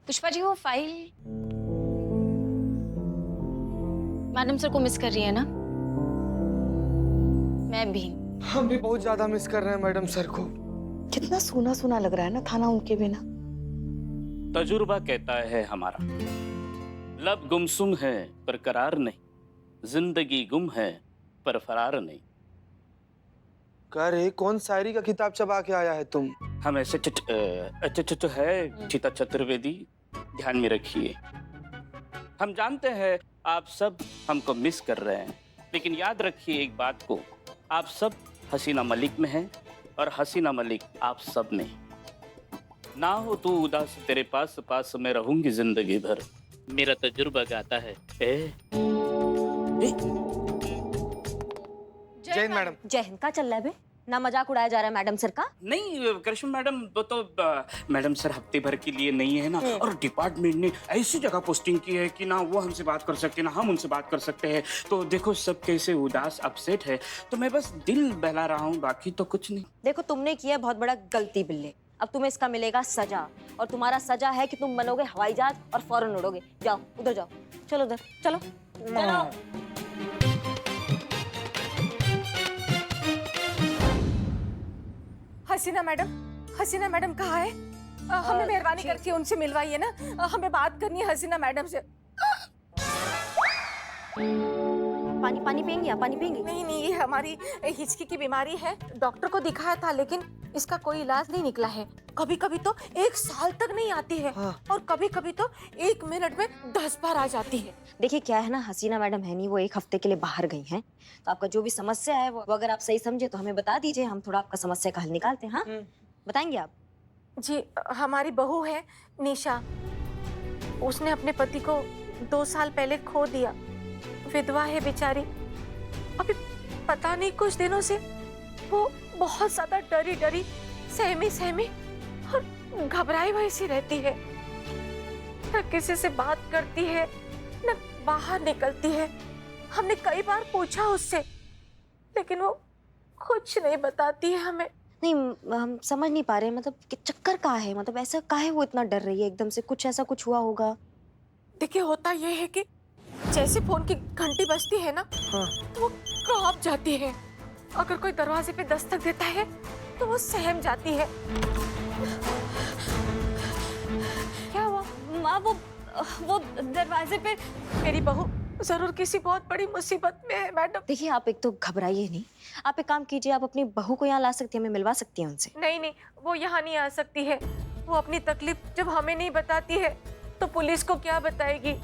पुष्पा जी वो file madam sir को miss कर रही है ना? मैं भी। हम भी बहुत ज्यादा मिस कर रहे हैं मैडम सर को। कितना सूना सूना लग रहा है ना थाना उनके बिना। तजुर्बा कहता है हमारा, लब गुमसुम है पर करार नहीं, जिंदगी गुम है पर फरार नहीं। कह रहे कौन शायरी का किताब चबा के आया है तुम? हम ऐसे है चिता चतुर्वेदी, ध्यान में रखिए। हम जानते हैं आप सब हमको मिस कर रहे हैं, लेकिन याद रखिए एक बात को, आप सब हसीना मलिक में हैं और हसीना मलिक आप सब में। ना हो तू उदास, तेरे पास पास मैं रहूंगी जिंदगी भर, मेरा तजुर्बा गाता है। जय हिंद मैडम। जय हिंद का चल रहा है बे? ना मजाक उड़ाया जा रहा है मैडम सर का? नहीं करिश्मा मैडम, वो तो मैडम सर हफ्ते भर के लिए नहीं है ना, और डिपार्टमेंट ने ऐसी जगह पोस्टिंग की है कि ना वो हमसे बात कर सकते हैं ना हम उनसे बात कर सकते हैं। तो देखो सब कैसे उदास अपसेट है, तो मैं बस दिल बहला रहा हूँ, बाकी तो कुछ नहीं। देखो तुमने किया है बहुत बड़ा गलती बिल्ले। अब तुम्हें इसका मिलेगा सजा, और तुम्हारा सजा है कि तुम बनोगे हवाई जहाज और फौरन उड़ोगे। जाओ उधर जाओ, चलो उधर चलो चलो। हसीना मैडम कहाँ है? हमें मेहरबानी करके उनसे मिलवाइए ना, हमें बात करनी है हसीना मैडम से। पानी पानी पियेंगी आप? पानी पियेंगी? नहीं नहीं, ये हमारी हिचकी की बीमारी है। डॉक्टर को दिखाया था लेकिन इसका कोई इलाज नहीं निकला है। कभी कभी तो 1 साल तक नहीं आती है, और कभी कभी तो 1 मिनट में 10 बार आ जाती है। देखिए क्या है ना, हसीना मैडम है नहीं, वो 1 हफ्ते के लिए बाहर गई हैं। तो आपका जो भी समस्या है वो अगर आप सही समझे तो हमें बता दीजिए, हम थोड़ा आपका समस्या का हल निकालते हैं। हाँ बताएंगे आप? जी, हमारी बहू है निशा, उसने अपने पति को 2 साल पहले खो दिया। विधवा है बेचारी। अभी पता नहीं कुछ दिनों से वो बहुत ज्यादा डरी डरी, सहमी और घबराई हुई सी रहती है। न किसी से बात करती है, न बाहर निकलती है। हमने कई बार पूछा उससे, लेकिन वो कुछ नहीं बताती है हमें। नहीं हम समझ नहीं पा रहे, मतलब कि चक्कर का है, मतलब ऐसा काहे वो इतना डर रही है एकदम से? कुछ ऐसा कुछ हुआ होगा? देखिए होता ये है कि जैसे फोन की घंटी बजती है ना, तो वो कांप जाती है। अगर कोई दरवाजे पे दस्तक देता है तो वो सहम जाती है। क्या हुआ माँ? वो दरवाजे पे मेरी बहू जरूर किसी बहुत बड़ी मुसीबत में है मैडम। देखिए आप एक तो घबराइए नहीं, आप एक काम कीजिए, आप अपनी बहू को यहाँ ला सकती हैं, हमें मिलवा सकती हैं उनसे। नहीं नहीं, वो यहाँ नहीं आ सकती है। वो अपनी तकलीफ जब हमें नहीं बताती है तो पुलिस को क्या बताएगी।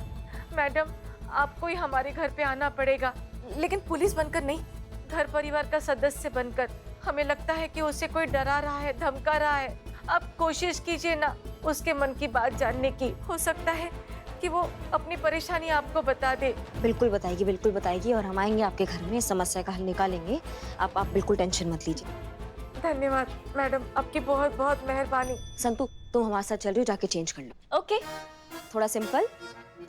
मैडम आपको ही हमारे घर पे आना पड़ेगा, लेकिन पुलिस बनकर नहीं, घर परिवार का सदस्य बनकर। हमें लगता है कि उसे कोई डरा रहा है, धमका रहा है। आप कोशिश कीजिए ना उसके मन की बात जानने की। हो सकता है कि वो अपनी परेशानी आपको बता दे। बिल्कुल बताएगी और हम आएंगे आपके घर में, इस समस्या का हल निकालेंगे। आप बिल्कुल टेंशन मत लीजिए। धन्यवाद मैडम, आपकी बहुत बहुत मेहरबानी। संतू तुम हमारे साथ चल रही हो, जाके चेंज कर लो। ओके, थोड़ा सिंपल,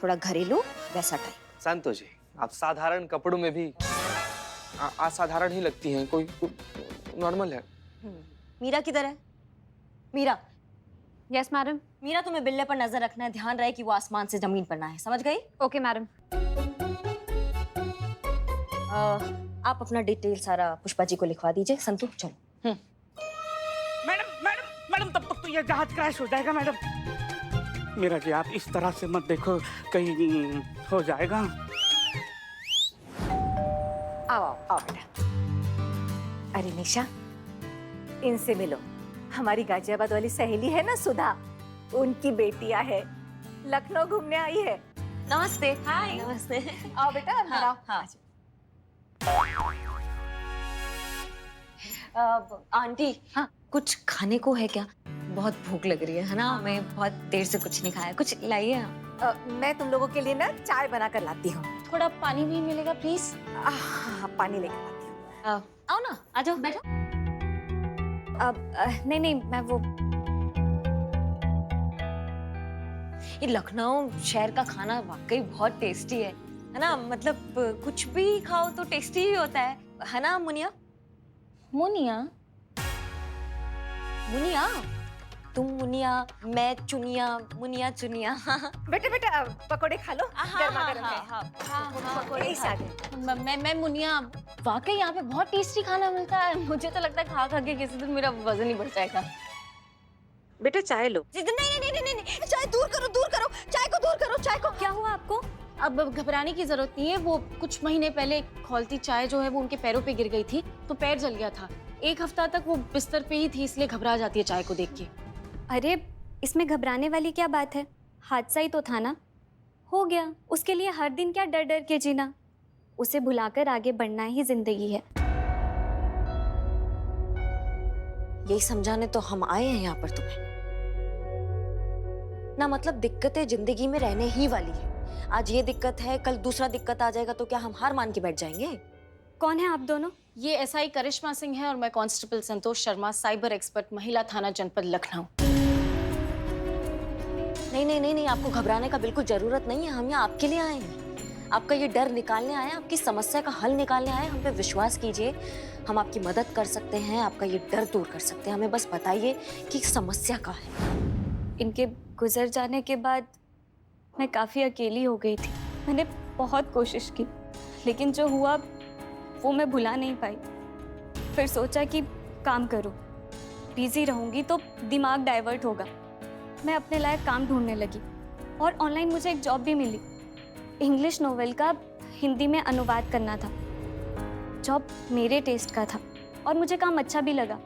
थोड़ा घरेलू वैसा टाइप। संतो जी, आप साधारण कपड़ों में भी असाधारण ही लगती हैं। कोई नॉर्मल है। मीरा किधर है? मीरा। Yes madam. मीरा तुम्हें बिल्ले पर नजर रखना है, ध्यान रहे कि वो आसमान से जमीन पर ना है, समझ गई? Okay madam. आप अपना डिटेल सारा पुष्पा जी को लिखवा दीजिए। संतू चलो। मैडम तब तक तो ये जहाज क्रैश हो जाएगा मैडम। मेरा जी आप इस तरह से मत देखो, कहीं हो जाएगा। आओ बेटा। अरे निशा, इनसे मिलो। हमारी गाजियाबाद वाली सहेली है ना सुधा, उनकी बेटियां है, लखनऊ घूमने आई है। नमस्ते। हाय। नमस्ते। आओ बेटा अंदर आओ। हाँ। आंटी, हाँ कुछ खाने को है क्या? बहुत भूख लग रही है ना, हमें बहुत देर से कुछ नहीं खाया, कुछ लाइए ना। मैं तुम लोगों के लिए ना चाय बना कर लाती हूँ। थोड़ा पानी भी मिलेगा प्लीज? हाँ, पानी लेकर आती हूँ। आओ ना, आ जाओ बैठो। नहीं मैं वो, ये लखनऊ शहर का खाना वाकई बहुत टेस्टी है ना? मतलब कुछ भी खाओ तो टेस्टी ही होता है ना मुनिया? मुनिया? मुनिया तुम मुनिया, मैं चुनिया, मुनिया चुनिया। बेटा बेटा पकोड़े खा लो, गर्मा गर्म है। पकोड़े ही आ गए। मैं मुनिया, वाकई यहाँ पे बहुत टेस्टी खाना मिलता है। मुझे तो लगता है खा खा के किसी दिन मेरा वजन ही बढ़ जाएगा। बेटा चाय लो। नहीं नहीं नहीं नहीं नहीं, चाय दूर करो, दूर करो, चाय को दूर करो, चाय को। क्या हुआ आपको? अब घबराने की जरूरत नहीं है। वो कुछ महीने पहले खौलती चाय जो है वो उनके पैरों पे गिर गई थी, तो पैर जल गया था। 1 हफ्ता तक वो बिस्तर पे ही थी, इसलिए घबरा जाती है चाय को देख के। अरे इसमें घबराने वाली क्या बात है? हादसा ही तो था ना, हो गया। उसके लिए हर दिन क्या डर डर के जीना? उसे भुलाकर आगे बढ़ना ही जिंदगी है। यही समझाने तो हम आए हैं यहाँ पर तुम्हें ना। मतलब दिक्कतें जिंदगी में रहने ही वाली है। आज ये दिक्कत है, कल दूसरा दिक्कत आ जाएगा, तो क्या हम हार मान के बैठ जाएंगे? कौन है आप दोनों? ये एसआई करिश्मा सिंह है और मैं constable Santosh Sharma, cyber expert, महिला थाना जनपद लखनऊ। नहीं नहीं नहीं नहीं, आपको घबराने का बिल्कुल जरूरत नहीं है। हम यहाँ आपके लिए आए हैं, आपका ये डर निकालने आए हैं, आपकी समस्या का हल निकालने आए हैं। हम पे विश्वास कीजिए, हम आपकी मदद कर सकते हैं, आपका ये डर दूर कर सकते हैं। हमें बस बताइए कि समस्या क्या है। इनके गुजर जाने के बाद मैं काफ़ी अकेली हो गई थी। मैंने बहुत कोशिश की, लेकिन जो हुआ वो मैं भुला नहीं पाई। फिर सोचा कि काम करूं, बिजी रहूंगी तो दिमाग डाइवर्ट होगा। मैं अपने लायक काम ढूंढने लगी और ऑनलाइन मुझे एक जॉब भी मिली। इंग्लिश नोवेल का हिंदी में अनुवाद करना था। जॉब मेरे टेस्ट का था और मुझे काम अच्छा भी लगा।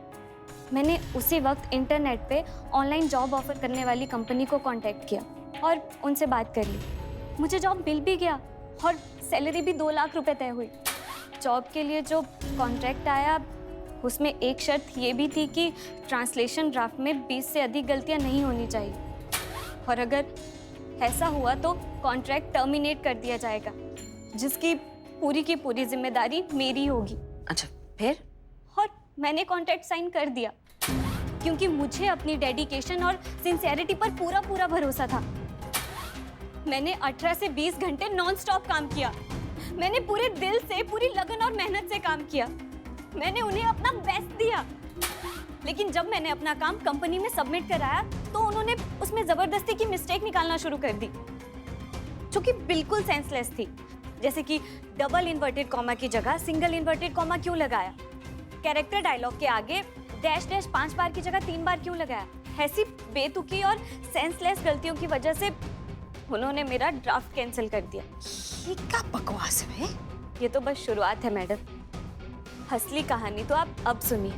मैंने उसी वक्त इंटरनेट पे ऑनलाइन जॉब ऑफर करने वाली कंपनी को कांटेक्ट किया और उनसे बात कर ली। मुझे जॉब मिल भी गया और सैलरी भी 2 लाख रुपए तय हुई। जॉब के लिए जो कॉन्ट्रैक्ट आया उसमें एक शर्त ये भी थी कि ट्रांसलेशन ड्राफ्ट में 20 से अधिक गलतियां नहीं होनी चाहिए, और अगर ऐसा हुआ तो कॉन्ट्रैक्ट टर्मिनेट कर दिया जाएगा, जिसकी पूरी की पूरी जिम्मेदारी मेरी होगी। अच्छा, फिर? और मैंने कॉन्ट्रैक्ट साइन कर दिया क्योंकि मुझे अपनी डेडिकेशन और सिंसियरिटी पर पूरा पूरा भरोसा था। मैंने 18 से 20 घंटे नॉन स्टॉप काम किया। मैंने पूरे दिल से, पूरी लगन और मेहनत से काम किया। मैंने उन्हें अपना बेस्ट दिया। लेकिन जब मैंने अपना काम कंपनी में सबमिट कराया तो उन्होंने उसमें जबरदस्ती की मिस्टेक निकालना शुरू कर दी, जो कि बिल्कुल सेंसलेस थी। जैसे कि डबल इन्वर्टेड कॉमा की जगह सिंगल इन्वर्टेड कॉमा क्यों लगाया? कैरेक्टर डायलॉग के आगे डैश डैश 5 बार की जगह 3 बार क्यों लगाया? ऐसी बेतुकी और सेंसलेस गलतियों की वजह से उन्होंने मेरा ड्राफ्ट कैंसिल कर दिया। ये क्या बकवास है? ये तो बस शुरुआत है मैडम, असली कहानी तो आप अब सुनिए।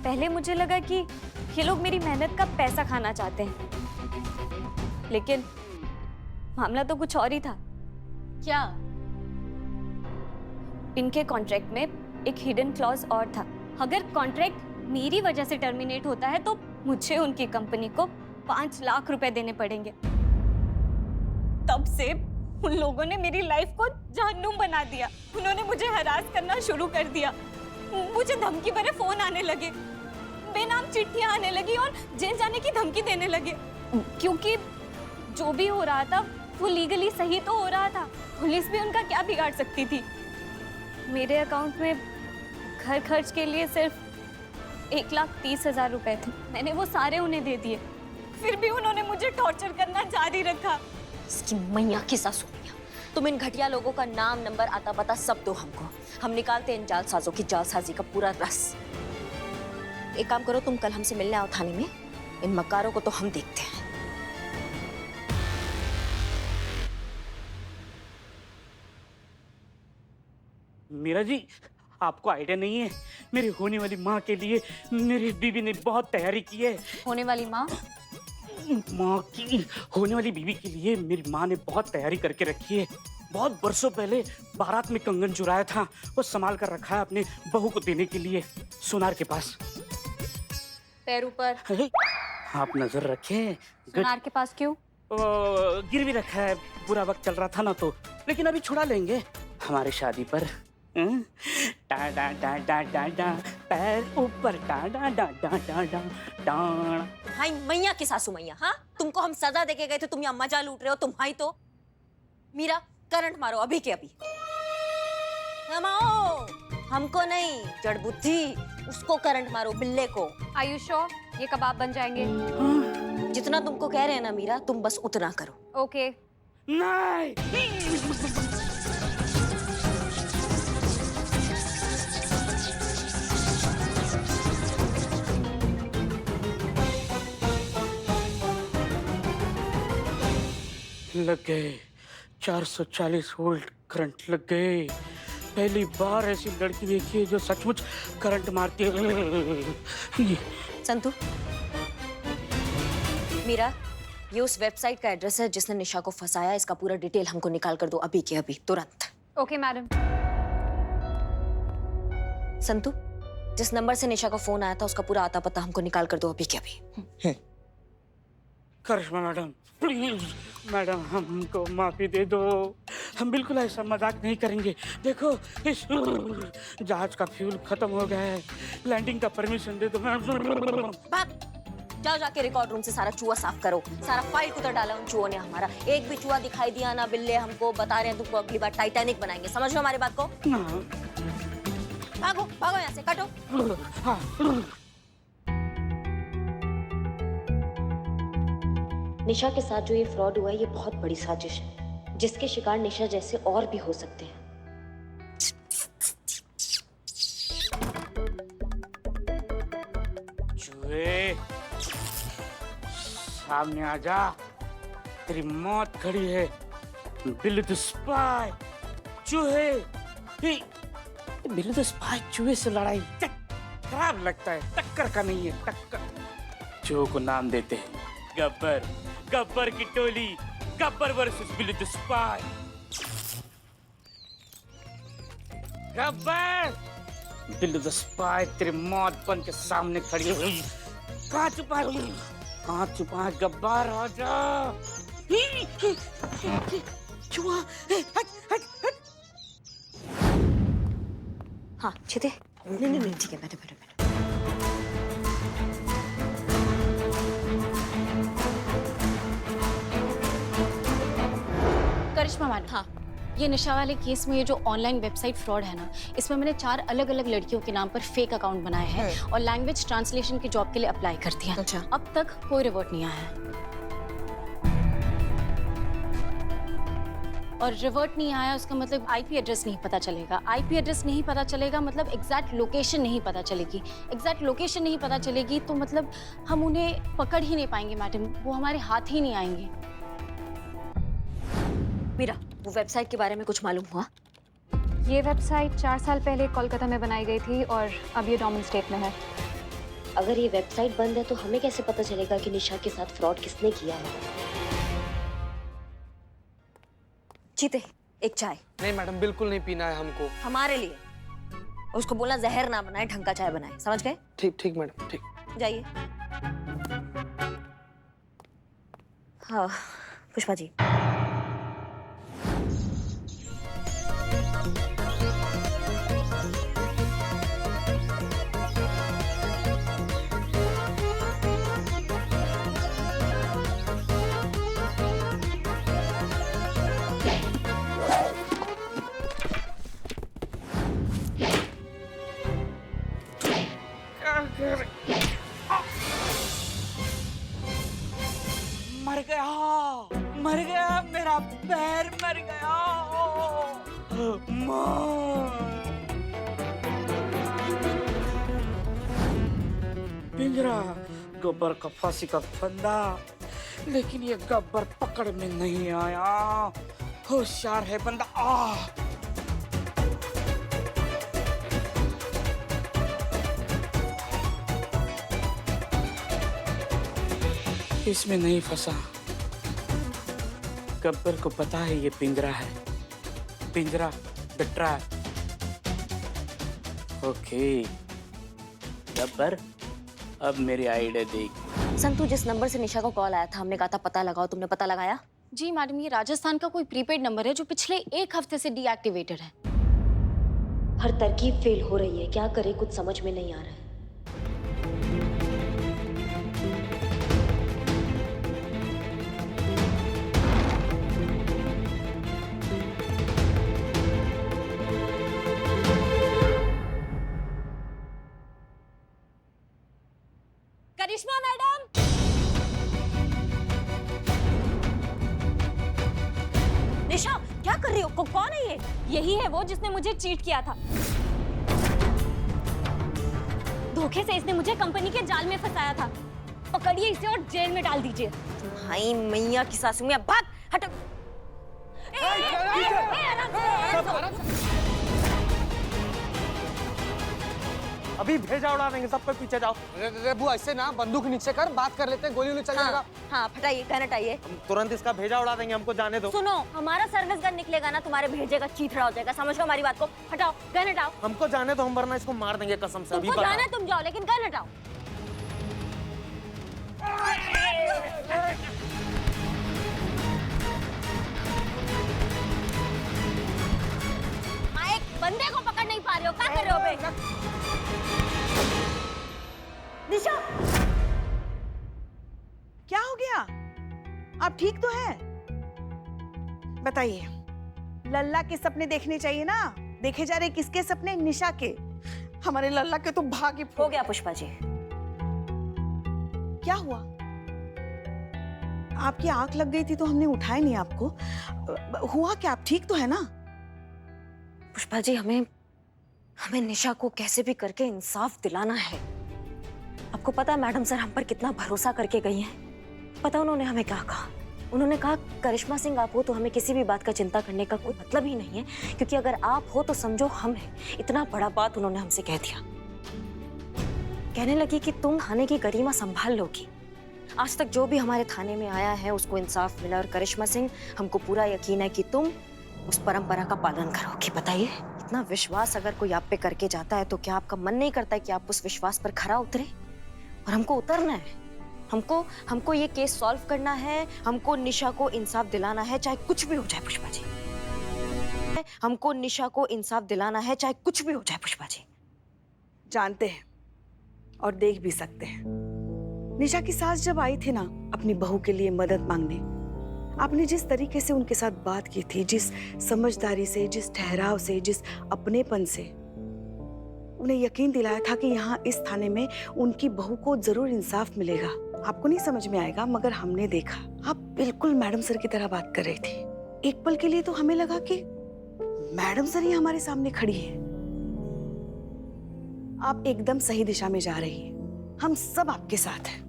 पहले मुझे लगा कि ये लोग मेरी मेहनत का पैसा खाना चाहते हैं, लेकिन मामला तो कुछ और ही था। क्या? इनके कॉन्ट्रैक्ट में एक हिडन क्लॉज और था। अगर कॉन्ट्रैक्ट मेरी वजह से टर्मिनेट होता है तो मुझे उनकी कंपनी को 5 लाख रुपए देने पड़ेंगे। तब से उन लोगों ने मेरी लाइफ को जहन्नुम बना दिया। उन्होंने मुझे हरास करना शुरू कर दिया। मुझे धमकी भरे फोन आने लगे, बेनाम चिट्ठियां आने लगी और जेल जाने की धमकी देने लगे, क्योंकि जो भी हो रहा था वो लीगली सही तो हो रहा था। पुलिस भी उनका क्या बिगाड़ सकती थी? मेरे अकाउंट में घर खर्च के लिए सिर्फ 1,30,000 रुपए थे। मैंने वो सारे उन्हें दे दिए, फिर भी उन्होंने मुझे टॉर्चर करना जारी रखा। इसकी मैया की सासू मैया, तुम इन घटिया लोगों का नाम, नंबर, आता पता सब दो हमको। हम निकालते हैं इन जालसाजों की जालसाजी का पूरा रस। एक काम करो, तुम कल हमसे मिलने आओ थाने में। इन मक्कारों को तो हम देखते हैं। मीरा जी, आपको आइडिया नहीं है, मेरी होने वाली माँ के लिए मेरी बीवी ने बहुत तैयारी की है। होने वाली माँ? माँ की होने वाली बीवी के लिए मेरी माँ ने बहुत तैयारी करके रखी है। बहुत बरसों पहले बारात में कंगन चुराया था, वो संभाल कर रखा है अपने बहू को देने के लिए सोनार के पास। पैर ऊपर। आप नजर रखें। सोनार के पास क्यों? गिरवी रखा है, बुरा वक्त चल रहा था ना, तो लेकिन अभी छुड़ा लेंगे हमारी शादी पर। डा डा डा डा डा डा, पैर ऊपर, डा डा डा डा डा डा डा। हाय मैया की सासू मैया, हाँ? तुमको हम सजा देके गए थे, तुम यहाँ मजा लूट रहे हो। तुम हाई तो मीरा, करंट मारो अभी के अभी। हम आओ, हमको नहीं, जड़ बुद्धि। उसको करंट मारो, बिल्ले को। आयुषो, ये कबाब बन जाएंगे। जितना तुमको कह रहे हैं ना मीरा, तुम बस उतना करो। ओके। नहीं। लग गए 440 वोल्ट करंट लग गए। पहली बार ऐसी लड़की देखी है जो सचमुच करंट मारती है। संतु, मीरा, ये उस वेबसाइट का एड्रेस है जिसने निशा को फंसाया। इसका पूरा डिटेल हमको निकाल कर दो अभी के अभी, तुरंत। Okay madam. संतु, जिस नंबर से निशा का फोन आया था उसका पूरा आता पता हमको निकाल कर दो अभी के अभी। करिश्मा मैडम, प्लीज मैडम, हमको माफी दे दो। हम बिल्कुल ऐसा मजाक नहीं करेंगे। देखो, इस जहाज का फ्यूल खत्म हो गया है। लैंडिंग का परमिशन दे दो। भाग, जाओ जाके रिकॉर्ड रूम से सारा चूहा साफ करो। सारा फाइल कुतर डाला उन चूहों ने हमारा। एक भी चूहा दिखाई दिया ना बिल्ले, हमको बता रहे हैं तुमको अगली बार टाइटैनिक बनाएंगे। समझ लो हमारी बात को। भागो भागो यहाँ से, काटो। निशा के साथ जो ये फ्रॉड हुआ है, ये बहुत बड़ी साजिश है जिसके शिकार निशा जैसे और भी हो सकते हैं। चूहे, सामने आ जा, तेरी मौत खड़ी है। बिल्ली द स्पाई, चूहे, बिल्ली द स्पाई चूहे से लड़ाई खराब लगता है। टक्कर का नहीं है, टक्कर। चूहों को नाम देते हैं गब्बर। गब्बर की टोली, गब्बर वर्सेस बिल्ली द स्पाई। गब्बर, बिल्ली द स्पाई तेरी मौत बन के सामने खड़ी हुई। कहाँ छुपा है? कहाँ छुपा है गब्बर? आजा। चूहा, हट। हाँ चीते, नहीं ठीक है, बैठो। करिश्मा मैडम, हाँ, ये निशा वाले केस में ये जो ऑनलाइन वेबसाइट फ्रॉड है ना, इसमें मैंने 4 अलग-अलग लड़कियों के नाम पर फेक अकाउंट बनाए हैं और लैंग्वेज ट्रांसलेशन की जॉब के लिए अप्लाई कर दिया। अच्छा। अब तक कोई रिवर्ट नहीं आया है। और रिवर्ट नहीं आया उसका मतलब आईपी एड्रेस नहीं पता चलेगा। आईपी एड्रेस नहीं पता चलेगा मतलब एग्जैक्ट लोकेशन नहीं पता चलेगी। एग्जैक्ट लोकेशन नहीं पता चलेगी तो मतलब हम उन्हें पकड़ ही नहीं पाएंगे मैडम, वो हमारे हाथ ही नहीं आएंगे। मीरा, वो वेबसाइट के बारे में कुछ मालूम हुआ? ये वेबसाइट 4 साल पहले कोलकाता में बनाई गई थी और अब ये डोमेन स्टेट में है। अगर ये वेबसाइट बंद है तो हमें कैसे पता चलेगा कि निशा के साथ फ्रॉड किसने किया है? चीते, एक चाय। नहीं मैडम, बिल्कुल नहीं पीना है हमको। हमारे लिए। उसको बोलना जहर ना बनाए, ढंग का चाय बनाए। समझ गए? ठीक मैडम, ठीक। जाइए। हाँ पुष्पा जी। मर गया मेरा पैर, मर गया। पिंजरा, गब्बर का फांसी का फंदा, लेकिन ये गब्बर पकड़ में नहीं आया। होशियार है बंदा। इसमें नहीं फंसा। गब्बर को पता है ये पिंजरा है, पिंजरा द ट्रैप। ओके गब्बर, अब मेरी आइडिया देख। संतु, जिस नंबर से निशा को कॉल आया था, हमने कहा था पता लगाओ, तुमने पता लगाया? जी मैडम, ये राजस्थान का कोई प्रीपेड नंबर है जो पिछले 1 हफ्ते से डीएक्टिवेटेड है। हर तरकीब फेल हो रही है, क्या करे कुछ समझ में नहीं आ रहा है। करिश्मा मैडम! निशा, क्या कर रही हो? कौन है ये? यही है वो जिसने मुझे चीट किया था। धोखे से इसने मुझे कंपनी के जाल में फंसाया था। पकड़िए इसे और जेल में डाल दीजिए। भाई मैया की सासू में भाग, हटो। अभी भेजा उड़ा देंगे, सबको पीछे जाओ। रेबू ऐसे ना, बंदूक नीचे कर, बात कर लेते हैं, गोली वोली चल जाएगा। हाँ, फटाइए, गन हटाइए। हम तुरंत इसका भेजा उड़ा देंगे, हमको जाने दो। सुनो, हमारा सर्विस गन निकलेगा ना, तुम्हारे भेजे का चीथड़ा हो जाएगा। समझ लो हमारी बात को। हटाओ, गन हटाओ। हमको जाने दो, हम वरना इसको मार देंगे कसम से। अभी तुमको जाना है तुम जाओ, लेकिन गन हटाओ। एक बंदे को पकड़ नहीं पा रहे हो, क्या कर रहे हो बे? निशा, क्या हो गया? आप ठीक तो हैं? बताइए, लल्ला के सपने देखने चाहिए ना? देखे जा रहे किसके सपने? निशा के। हमारे लल्ला के तो भाग्य हो गया पुष्पा जी। क्या हुआ? आपकी आंख लग गई थी तो हमने उठाया नहीं आपको। हुआ क्या? आप ठीक तो है ना? पुष्पा जी, हमें निशा को कैसे भी करके इंसाफ दिलाना है। आपको पता है मैडम सर हम पर कितना भरोसा करके गई हैं? पता उन्होंने हमें क्या कहा? उन्होंने कहा करिश्मा सिंह आप हो तो हमें किसी भी बात का चिंता करने का कोई मतलब ही नहीं है, क्योंकि अगर आप हो तो समझो हम हैं। इतना बड़ा बात उन्होंने हमसे कह दिया। कहने लगी कि तुम थाने की गरिमा संभाल लोगी। आज तक जो भी हमारे थाने में आया है उसको इंसाफ मिला, और करिश्मा सिंह हमको पूरा यकीन है कि तुम उस परंपरा का पालन करोगी। बताइए, इतना विश्वास अगर कोई आप पे करके जाता है तो क्या आपका मन नहीं करता है कि आप उस विश्वास पर खरा उतरे? और हमको उतरना है। हमको ये केस सॉल्व करना है। हमको निशा को इंसाफ दिलाना है, चाहे कुछ भी हो जाए पुष्पा जी। हमको निशा को इंसाफ दिलाना है, चाहे कुछ भी हो जाए पुष्पा जी। जानते हैं और देख भी सकते हैं। निशा की सास जब आई थी ना अपनी बहू के लिए मदद मांगने, आपने जिस तरीके से उनके साथ बात की थी, जिस समझदारी से, जिस ठहराव से, जिस अपनेपन से उन्हें यकीन दिलाया था कि यहाँ इस थाने में उनकी बहू को जरूर इंसाफ मिलेगा। आपको नहीं समझ में आएगा, मगर हमने देखा आप बिल्कुल मैडम सर की तरह बात कर रही थी। एक पल के लिए तो हमें लगा कि मैडम सर ही हमारे सामने खड़ी है। आप एकदम सही दिशा में जा रही हैं। हम सब आपके साथ हैं।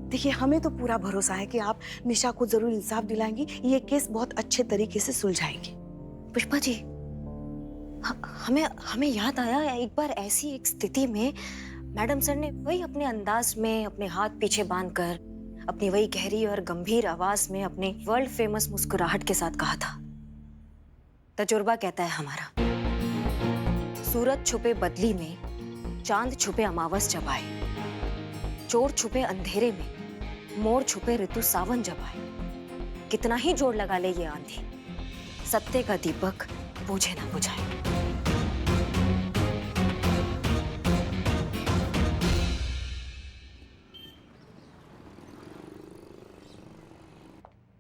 देखिए, हमें तो पूरा भरोसा है कि आप निशा को जरूर इंसाफ दिलाएंगी। ये केस बहुत अच्छे तरीके से सुलझाएंगी। पुष्पा जी, हमें याद आया एक बार ऐसी एक स्थिति में मैडम सर ने वही अपने अंदाज में अपने हाथ पीछे बांधकर अपनी वही गहरी और गंभीर आवाज में अपने वर्ल्ड फेमस मुस्कुराहट के साथ कहा था, तजुर्बा कहता है हमारा, सूरज छुपे बदली में, चांद छुपे अमावस जब आए, चोर छुपे अंधेरे में, मोर छुपे ऋतु सावन जब आए। कितना ही जोर लगा ले ये आंधी, सत्य का दीपक बुझे ना बुझाए।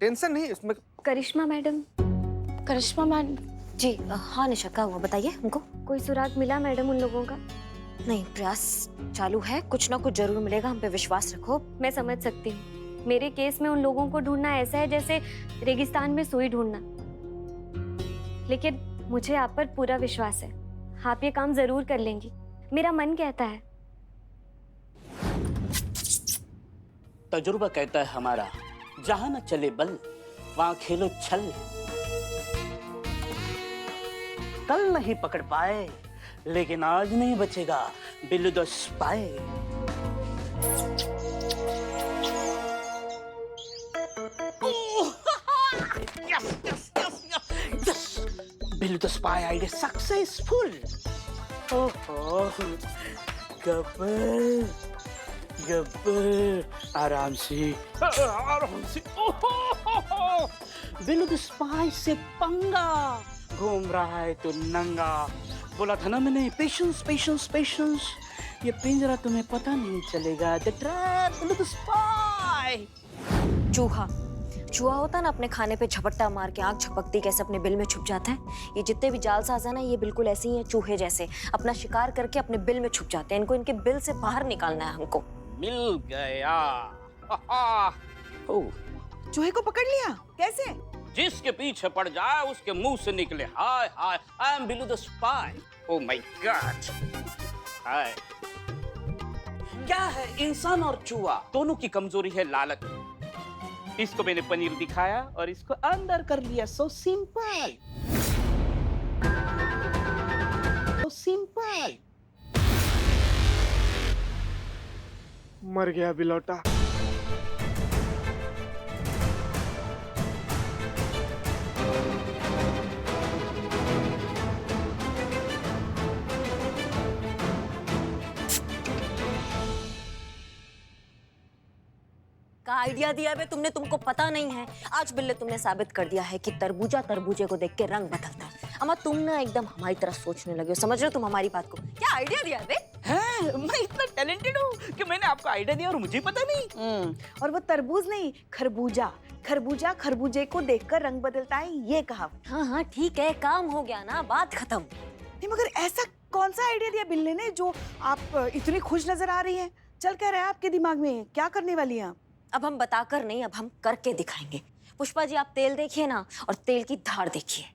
टेंशन नहीं इसमें। करिश्मा मैडम। करिश्मा मैम जी हाँ निशा, क्या हुआ बताइए हमको। कोई सुराग मिला मैडम उन लोगों का? नहीं, प्रयास चालू है, कुछ ना कुछ जरूर मिलेगा, हम पे विश्वास रखो। मैं समझ सकती हूँ, मेरे केस में उन लोगों को ढूंढना ऐसा है जैसे रेगिस्तान में सुई ढूंढना, लेकिन मुझे आप पर पूरा विश्वास है। आप ये काम जरूर कर लेंगी, मेरा मन कहता है। तजुर्बा कहता है हमारा, जहां न चले बल वहां खेलो छल। कल नहीं पकड़ पाए लेकिन आज नहीं बचेगा Billu the spy. Billu the spy idea successful. Gabbar Gabbar आराम से आराम से। बिल्लू द स्पाई से पंगा, घूम रहा है तो नंगा। बोला था ना मैंने, पेशेंस पेशेंस पेशेंस, ये पिंजरा तुम्हें पता नहीं चलेगा। The trap, Billu the spy. चूहा होता ना अपने खाने पे झपट्टा मार के आग झपकती कैसे अपने बिल में छुप जाता है, ये जितने भी जालसाज है ना ये बिल्कुल ऐसे ही हैं, चूहे जैसे अपना शिकार करके अपने बिल में छुप जाते हैं। इनको इनके बिल से बाहर निकालना है हमको। मिल गया। ओह, चूहे को पकड़ लिया? कैसे? जिसके पीछे पड़ जाए उसके मुंह से निकले hi hi, I am Bilu the spy. Oh my god. Hi, क्या है, इंसान और चूहा दोनों की कमजोरी है लालच। इसको मैंने पनीर दिखाया और इसको अंदर कर लिया। So simple, so simple. मर गया बिलौटा। का आइडिया दिया है तुमने, तुमको पता नहीं है। आज बिल्ले तुमने साबित कर दिया है कि तरबूजा तरबूजे को देख के रंग बदलता है। अम्मा तुम ना एकदम हमारी तरह सोचने लगे हो, समझ रहे हो तुम हमारी बात को? क्या आइडिया दिया बे? है, मैं इतना टैलेंटेड हूँ कि मैंने आपको आइडिया दिया और मुझे पता नहीं। और वो तरबूज नहीं, खरबूजा। खरबूजा खरबूजे को देखकर रंग बदलता है, ये कहा। हाँ हाँ ठीक है, काम हो गया ना, बात खत्म। नहीं मगर ऐसा कौन सा आइडिया दिया बिल्ले ने जो आप इतनी खुश नजर आ रही हैं? चल क्या रहा है आपके दिमाग में? क्या करने वाली हैं आप? अब हम बताकर नहीं, अब हम करके दिखाएंगे। पुष्पा जी आप तेल देखिए ना, और तेल की धार देखिए।